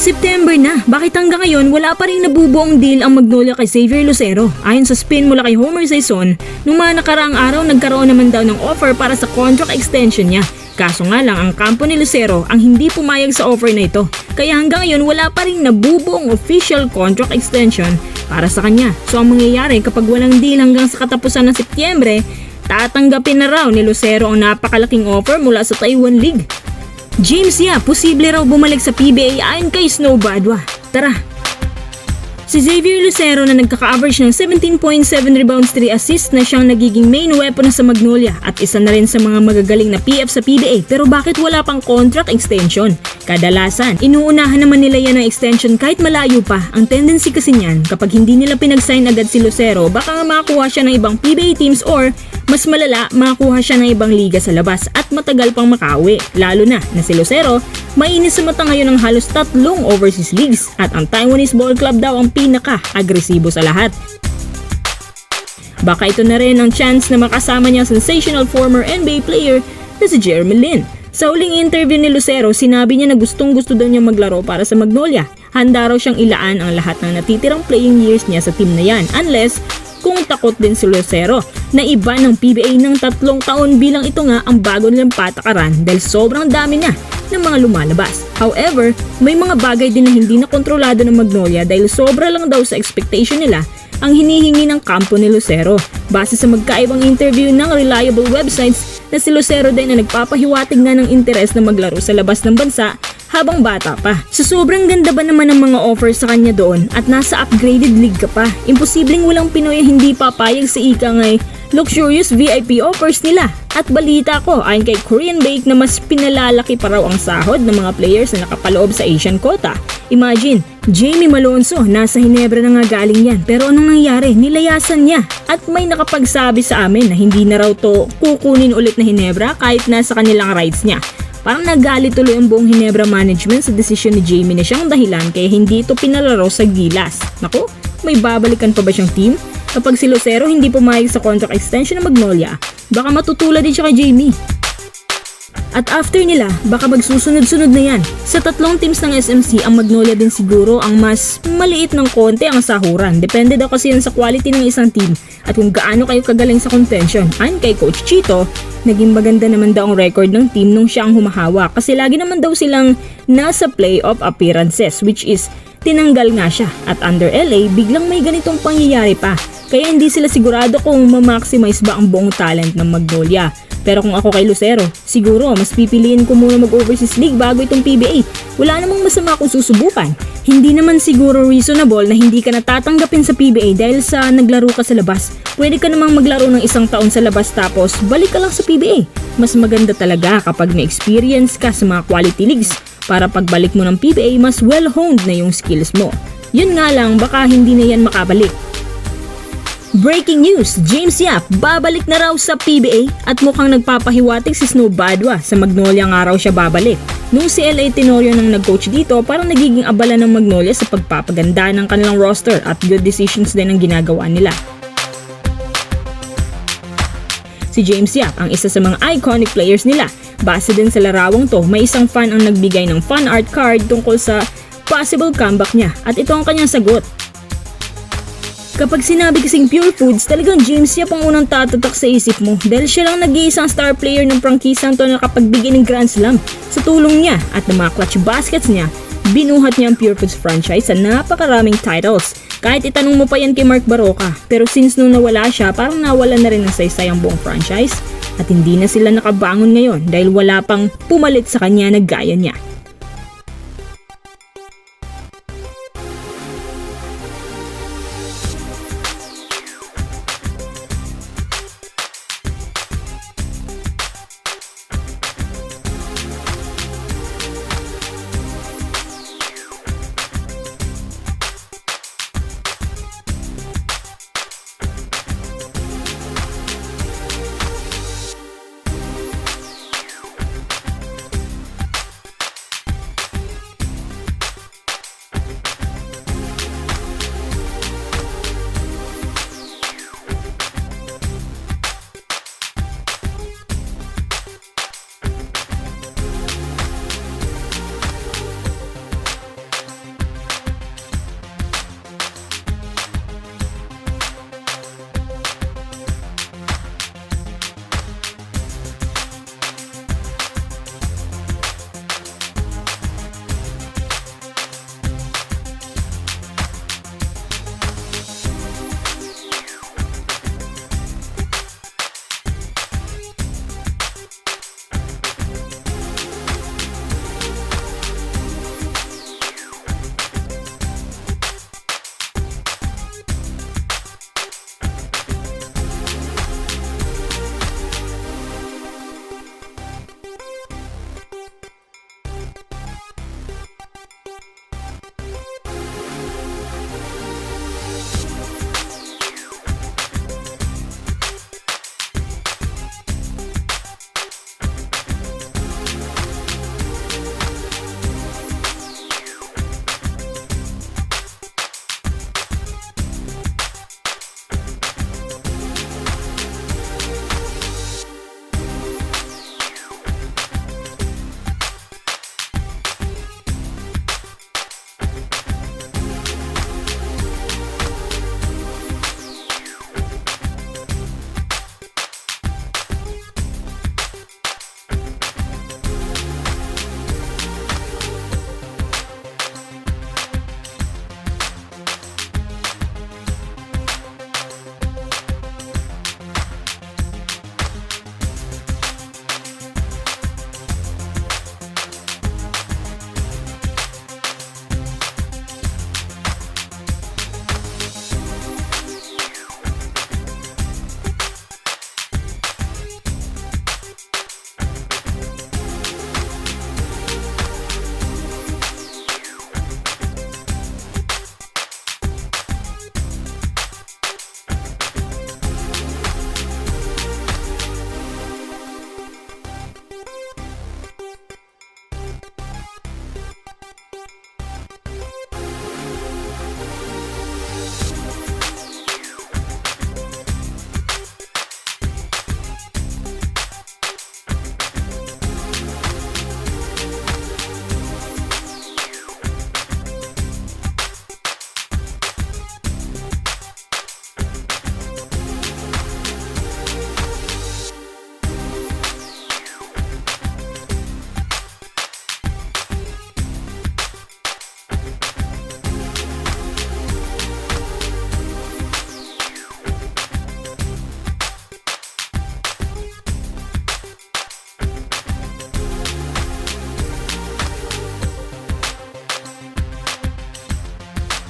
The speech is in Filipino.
September na, bakit hanggang ngayon wala pa rin nabubuong deal ang Magnolia kay Xavier Lucero? Ayon sa spin mula kay Homer Sison, nung mga nakaraang araw nagkaroon naman daw ng offer para sa contract extension niya. Kaso nga lang ang kampo ni Lucero ang hindi pumayag sa offer na ito. Kaya hanggang ngayon wala pa rin nabubuong official contract extension para sa kanya. So ang mangyayari kapag walang deal hanggang sa katapusan ng Setyembre, tatanggapin na raw ni Lucero ang napakalaking offer mula sa Taiwan League. James Yap, posible raw bumalik sa PBA ayon kay Snow Badwa. Tara! Si Xavier Lucero na nagkaka-average ng 17.7 rebounds, 3 assists na siyang nagiging main weapon sa Magnolia at isa na rin sa mga magagaling na PF sa PBA, pero bakit wala pang contract extension? Kadalasan, inuunahan naman nila yan ng extension kahit malayo pa. Ang tendency kasi niyan, kapag hindi nila pinag-sign agad si Lucero, baka nga makakuha siya ng ibang PBA teams or mas malala, makakuha siya ng ibang liga sa labas at matagal pang makauwi. Lalo na si Lucero, mainis sa mata ngayon ng halos 3 overseas leagues at ang Taiwanese Ball Club daw ang pinaka-agresibo sa lahat. Baka ito na rin ang chance na makasama niya sensational former NBA player na si Jeremy Lin. Sa huling interview ni Lucero, sinabi niya na gustong-gusto daw niya maglaro para sa Magnolia. Handa raw siyang ilaan ang lahat ng natitirang playing years niya sa team na yan unless kung takot din si Lucero na iba ng PBA ng 3 taon bilang ito nga ang bago nilang patakaran dahil sobrang dami na ng mga lumalabas. However, may mga bagay din na hindi na kontrolado ng Magnolia dahil sobra lang daw sa expectation nila ang hinihingi ng kampo ni Lucero. Base sa magkaibang interview ng reliable websites na si Lucero din na nagpapahiwatig nga ng interes na maglaro sa labas ng bansa habang bata pa. So sobrang ganda ba naman ng mga offers sa kanya doon at nasa upgraded league ka pa? Imposibleng walang Pinoy hindi papayag sa ika ngay luxurious VIP offers nila. At balita ko ayon kay Korean Bake na mas pinalalaki pa raw ang sahod ng mga players na nakapaloob sa Asian quota. Imagine, Jamie Malonzo nasa Hinebra na nga galing yan pero anong nangyari? Nilayasan niya at may nakapagsabi sa amin na hindi na raw to kukunin ulit na Hinebra kahit nasa kanilang rights niya. Parang nagalit tuloy ang buong Hinebra management sa desisyon ni Jamie na siyang dahilan kaya hindi ito pinalaro sa Gilas. Naku, may babalikan pa ba siyang team? Kapag si Lucero hindi pumayag sa contract extension ng Magnolia, baka matutula din siya kay Jamie. At after nila, baka magsusunod-sunod na yan. Sa 3 teams ng SMC, ang Magnolia din siguro ang mas maliit ng konti ang sahuran. Depende daw kasi yan sa quality ng isang team at kung gaano kayo kagaling sa contention. Ayon kay Coach Chito, naging maganda naman daw ang record ng team nung siya ang humahawak kasi lagi naman daw silang nasa playoff appearances which is tinanggal nga siya at under LA biglang may ganitong pangyayari pa. Kaya hindi sila sigurado kung ma-maximize ba ang buong talent ng Magnolia. Pero kung ako kay Lucero, siguro mas pipiliin ko muna mag-overseas league bago itong PBA. Wala namang masama kung susubukan. Hindi naman siguro reasonable na hindi ka natatanggapin sa PBA dahil sa naglaro ka sa labas. Pwede ka namang maglaro ng 1 taon sa labas tapos balik ka lang sa PBA. Mas maganda talaga kapag may experience ka sa mga quality leagues para pagbalik mo ng PBA mas well-honed na yung skills mo. Yun nga lang, baka hindi na yan makabalik. Breaking news! James Yap babalik na raw sa PBA at mukhang nagpapahiwatig si Snow Badwa sa Magnolia nga raw siya babalik. Nung si LA Tenorio nang nag-coach dito, parang nagiging abala ng Magnolia sa pagpapaganda ng kanilang roster at good decisions din ang ginagawa nila. Si James Yap ang isa sa mga iconic players nila. Base din sa larawang to, may isang fan ang nagbigay ng fan art card tungkol sa possible comeback niya at ito ang kanyang sagot. Kapag sinabi kasing pure foods, talagang James Yap ang unang tatatak sa isip mo dahil siya lang nag-iisang star player ng prangkisang to na nakapagbigay ng Grand Slam. Sa tulong niya at ng mga clutch baskets niya, binuhat niya ang Pure Foods franchise sa napakaraming titles. Kahit itanong mo pa yan kay Mark Baroka, pero since nung nawala siya, parang nawala na rin ng saysay ang buong franchise at hindi na sila nakabangon ngayon dahil wala pang pumalit sa kanya na gaya niya.